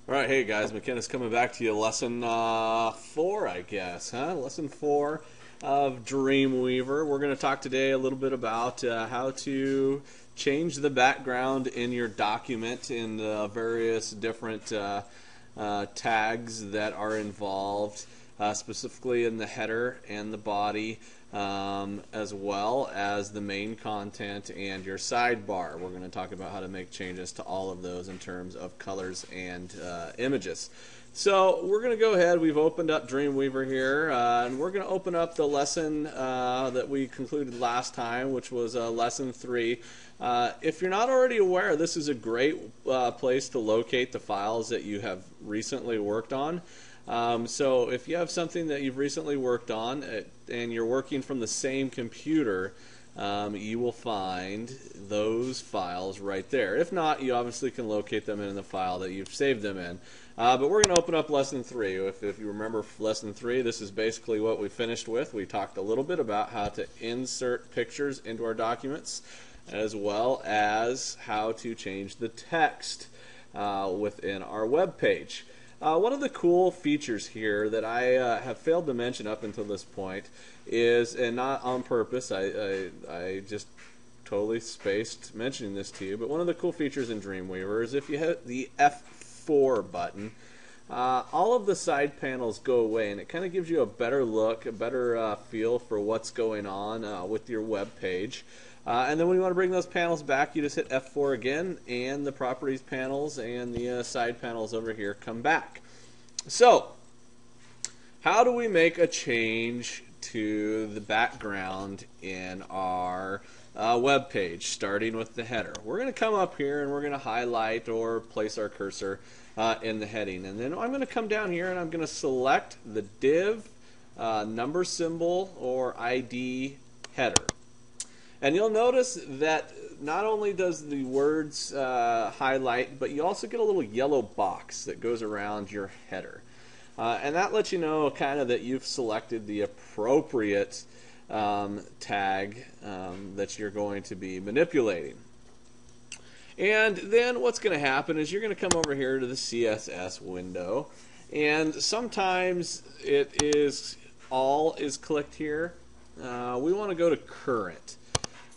All right, hey guys, McKenna's coming back to you. Lesson 4, I guess, huh? Lesson 4 of Dreamweaver. We're going to talk today a little bit about how to change the background in your document in the various different tags that are involved, specifically in the header and the body, as well as the main content and your sidebar. We're going to talk about how to make changes to all of those in terms of colors and images. So we're going to go ahead. We've opened up Dreamweaver here, and we're going to open up the lesson that we concluded last time, which was lesson 3. If you're not already aware, this is a great place to locate the files that you have recently worked on. So if you have something that you've recently worked on and you're working from the same computer, you will find those files right there. If not, you obviously can locate them in the file that you've saved them in. But we're going to open up lesson 3. If you remember lesson 3, this is basically what we finished with. We talked a little bit about how to insert pictures into our documents, as well as how to change the text within our web page. One of the cool features here that I have failed to mention up until this point is, and not on purpose, I just totally spaced mentioning this to you, but one of the cool features in Dreamweaver is if you hit the F4 button, all of the side panels go away, and it kind of gives you a better look, a better feel for what's going on with your web page. And then when you want to bring those panels back, you just hit F4 again, and the properties panels and the side panels over here come back. So, how do we make a change to the background in our web page, starting with the header? We're going to come up here and we're going to highlight or place our cursor in the heading. And then I'm going to come down here and I'm going to select the div number symbol or ID header. And you'll notice that not only does the words highlight, but you also get a little yellow box that goes around your header. And that lets you know kind of that you've selected the appropriate tag that you're going to be manipulating. And then what's going to happen is you're going to come over here to the CSS window, and sometimes it is all is clicked here. We want to go to current.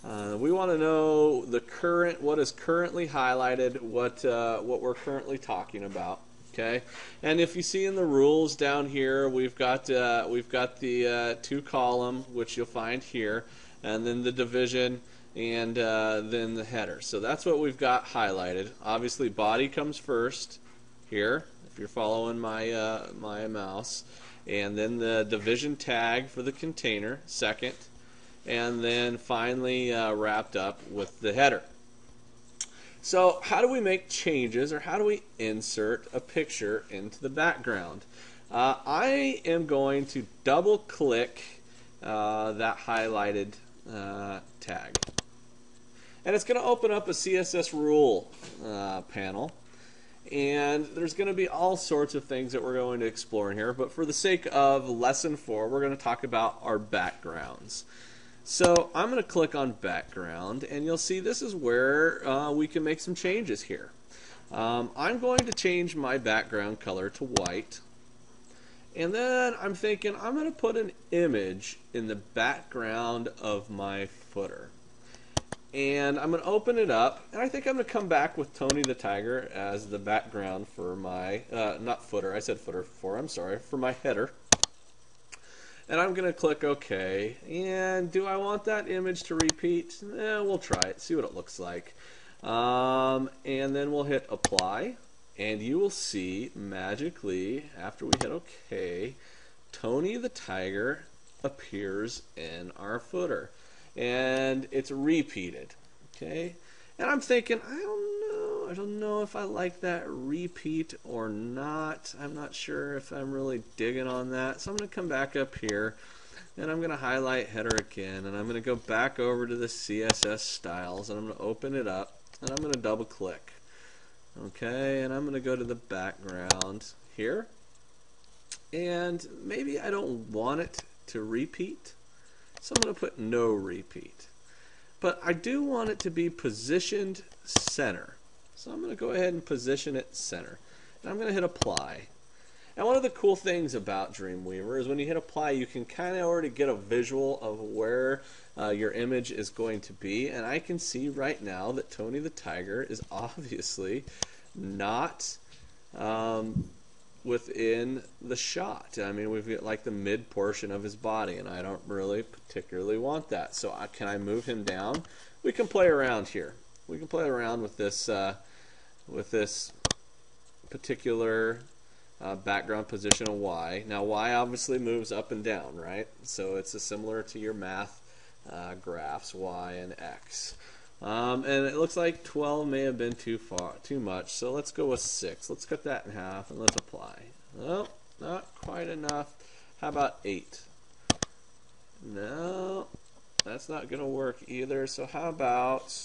We want to know the current, what is currently highlighted, what we're currently talking about. Okay, and if you see in the rules down here, we've got the 2 column, which you'll find here, and then the division, and then the header. So that's what we've got highlighted. Obviously, body comes first here, if you're following my my mouse, and then the division tag for the container second, and then finally wrapped up with the header. So how do we make changes, or how do we insert a picture into the background? I am going to double click that highlighted tag, and it's going to open up a CSS rule panel, and there's going to be all sorts of things that we're going to explore in here, but for the sake of lesson 4, we're going to talk about our backgrounds. So I'm going to click on background, and you'll see this is where we can make some changes here. I'm going to change my background color to white, and then I'm thinking I'm going to put an image in the background of my footer. And I'm going to open it up, and I think I'm going to come back with Tony the Tiger as the background for my, not footer, I said footer before, I'm sorry, for my header. And I'm going to click OK. And do I want that image to repeat? We'll try it, see what it looks like. And then we'll hit Apply. And you will see magically, after we hit OK, Tony the Tiger appears in our footer. And it's repeated. Okay? And I'm thinking, I don't know if I like that repeat or not. I'm not sure if I'm really digging on that. So I'm going to come back up here, and I'm going to highlight header again, and I'm going to go back over to the CSS styles, and I'm going to open it up, and I'm going to double click. Okay, and I'm going to go to the background here, and maybe I don't want it to repeat, so I'm going to put no repeat. But I do want it to be positioned center. So I'm going to go ahead and position it center. and I'm going to hit apply. And one of the cool things about Dreamweaver is when you hit apply, you can kind of already get a visual of where your image is going to be. And I can see right now that Tony the Tiger is obviously not within the shot. I mean, we've got like the mid portion of his body, and I don't really particularly want that. So can I move him down? We can play around here. We can play around with this particular background position of Y. Now Y obviously moves up and down, right? So it's similar to your math graphs, Y and X. And it looks like 12 may have been too much. So let's go with 6. Let's cut that in half and let's apply. Oh, not quite enough. How about 8? No, that's not going to work either. So how about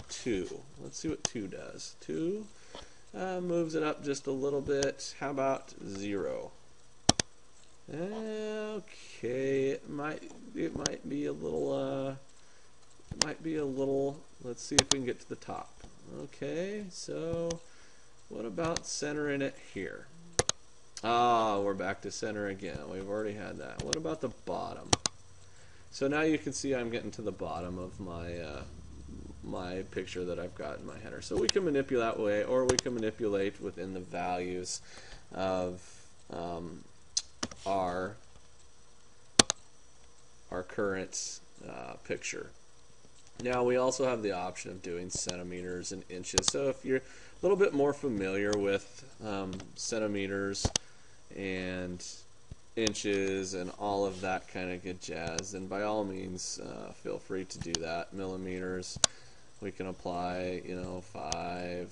2? Let's see what 2 does. 2 moves it up just a little bit. How about 0? Okay, it might be a little. Let's see if we can get to the top. Okay, so what about centering it here? We're back to center again. We've already had that. What about the bottom? So now you can see I'm getting to the bottom of my picture that I've got in my header. So we can manipulate that way, or we can manipulate within the values of our current picture. Now we also have the option of doing centimeters and inches. So if you're a little bit more familiar with centimeters and inches and all of that kind of good jazz, then by all means feel free to do that. Millimeters, we can apply, 5. I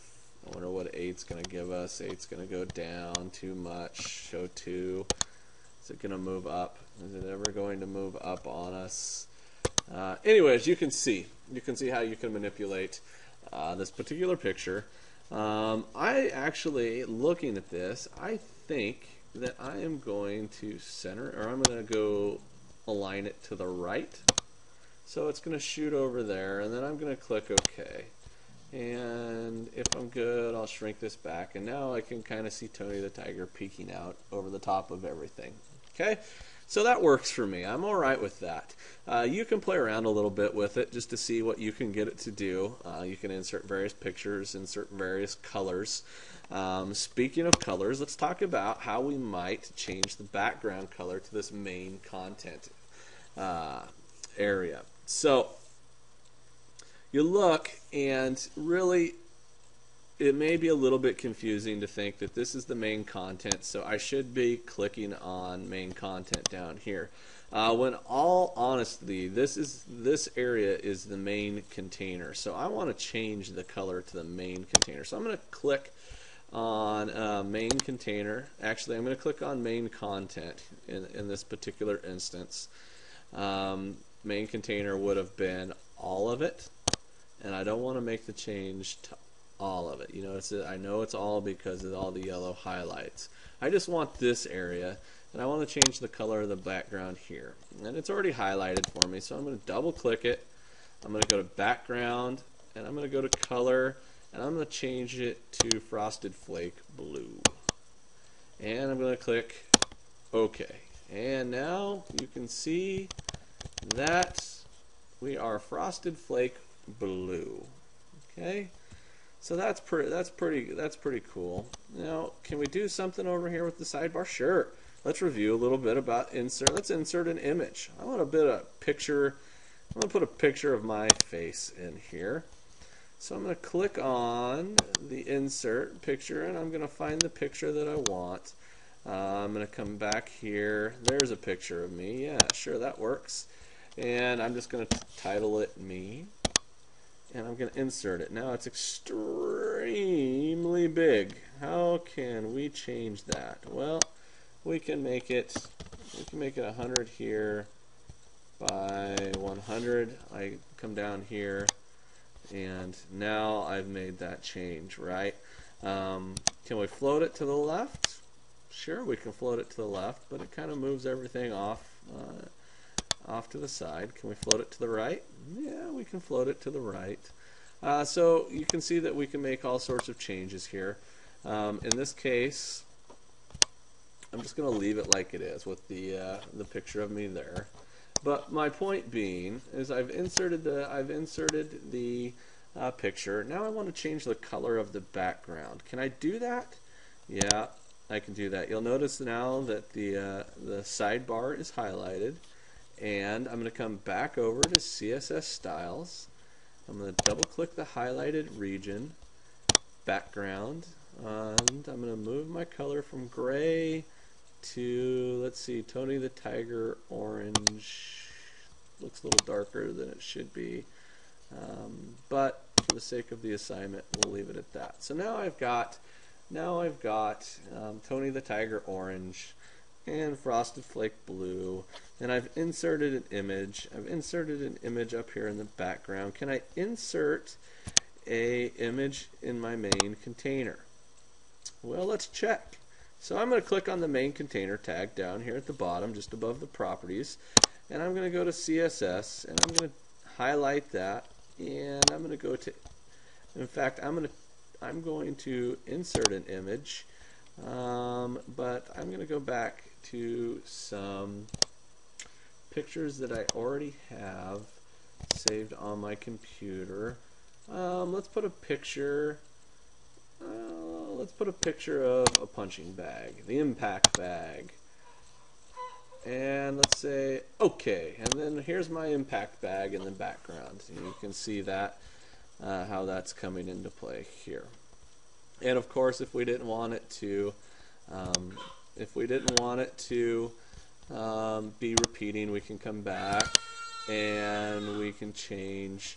wonder what 8's going to give us. 8's going to go down too much. Show 2. Is it going to move up? Is it ever going to move up on us? Anyways, you can see how you can manipulate this particular picture. I actually, looking at this, I think that I am going to center, or I'm going to go align it to the right. So it's going to shoot over there, and then I'm going to click OK. And if I'm good, I'll shrink this back, and now I can kind of see Tony the Tiger peeking out over the top of everything. Okay, so that works for me. I'm all right with that. You can play around a little bit with it just to see what you can get it to do. You can insert various pictures, insert various colors. Speaking of colors, let's talk about how we might change the background color to this main content area. So you look, and really it may be a little bit confusing to think that this is the main content, so I should be clicking on main content down here. When all honesty, this area is the main container, so I want to change the color to the main container. So I'm going to click on main container. Actually, I'm going to click on main content in this particular instance. Main container would have been all of it, and I don't want to make the change to all of it. I know it's all because of all the yellow highlights. I just want this area, and I want to change the color of the background here. And it's already highlighted for me, so I'm going to double click it. I'm going to go to background, and I'm going to go to color, and I'm going to change it to Frosted Flake Blue. And I'm going to click OK. And now you can see that we are Frosted Flake Blue. Okay, so that's pretty cool. Now, can we do something over here with the sidebar? Sure. Let's review a little bit about insert. Let's insert an image. I want to put a picture. I'm going to put a picture of my face in here. So I'm going to click on the insert picture, and I'm going to find the picture that I want. I'm going to come back here. There's a picture of me. Yeah, sure, that works. And I'm just going to title it me. And I'm going to insert it. Now it's extremely big. How can we change that? Well, we can make it 100 here by 100. I come down here, and now I've made that change, right? Can we float it to the left? Sure, we can float it to the left, but it kind of moves everything off to the side. Can we float it to the right? Yeah, we can float it to the right. So you can see that we can make all sorts of changes here. In this case, I'm just going to leave it like it is with the picture of me there. But my point being is I've inserted the picture. Now I want to change the color of the background. Can I do that? Yeah, I can do that. You'll notice now that the sidebar is highlighted, and I'm going to come back over to CSS Styles. I'm going to double click the highlighted region, background, and I'm going to move my color from gray to, let's see, Tony the Tiger orange. Looks a little darker than it should be, but for the sake of the assignment, we'll leave it at that. So now I've got Tony the Tiger orange and Frosted Flake blue, and I've inserted an image. I've inserted an image up here in the background. Can I insert a image in my main container? Well, let's check. So I'm going to click on the main container tag down here at the bottom, just above the properties, and I'm going to go to CSS, and I'm going to highlight that, and I'm going to go to, in fact, I'm going to insert an image, but I'm going to go back to some pictures that I already have saved on my computer. Let's put a picture. Let's put a picture of a punching bag, the impact bag, and let's say okay. And then here's my impact bag in the background. And you can see that how that's coming into play here. And of course, if we didn't want it to, be repeating, we can come back and we can change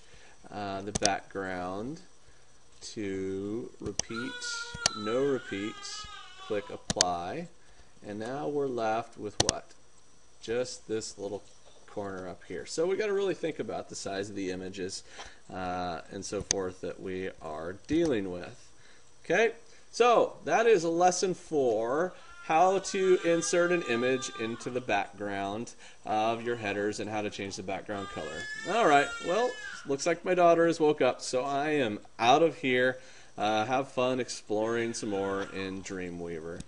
the background to repeat, no repeats, click apply, and now we're left with what? Just this little corner up here. So we got to really think about the size of the images and so forth that we are dealing with. Okay, so that is lesson 4, how to insert an image into the background of your headers and how to change the background color. Alright, well, looks like my daughter has woke up, so I am out of here. Have fun exploring some more in Dreamweaver.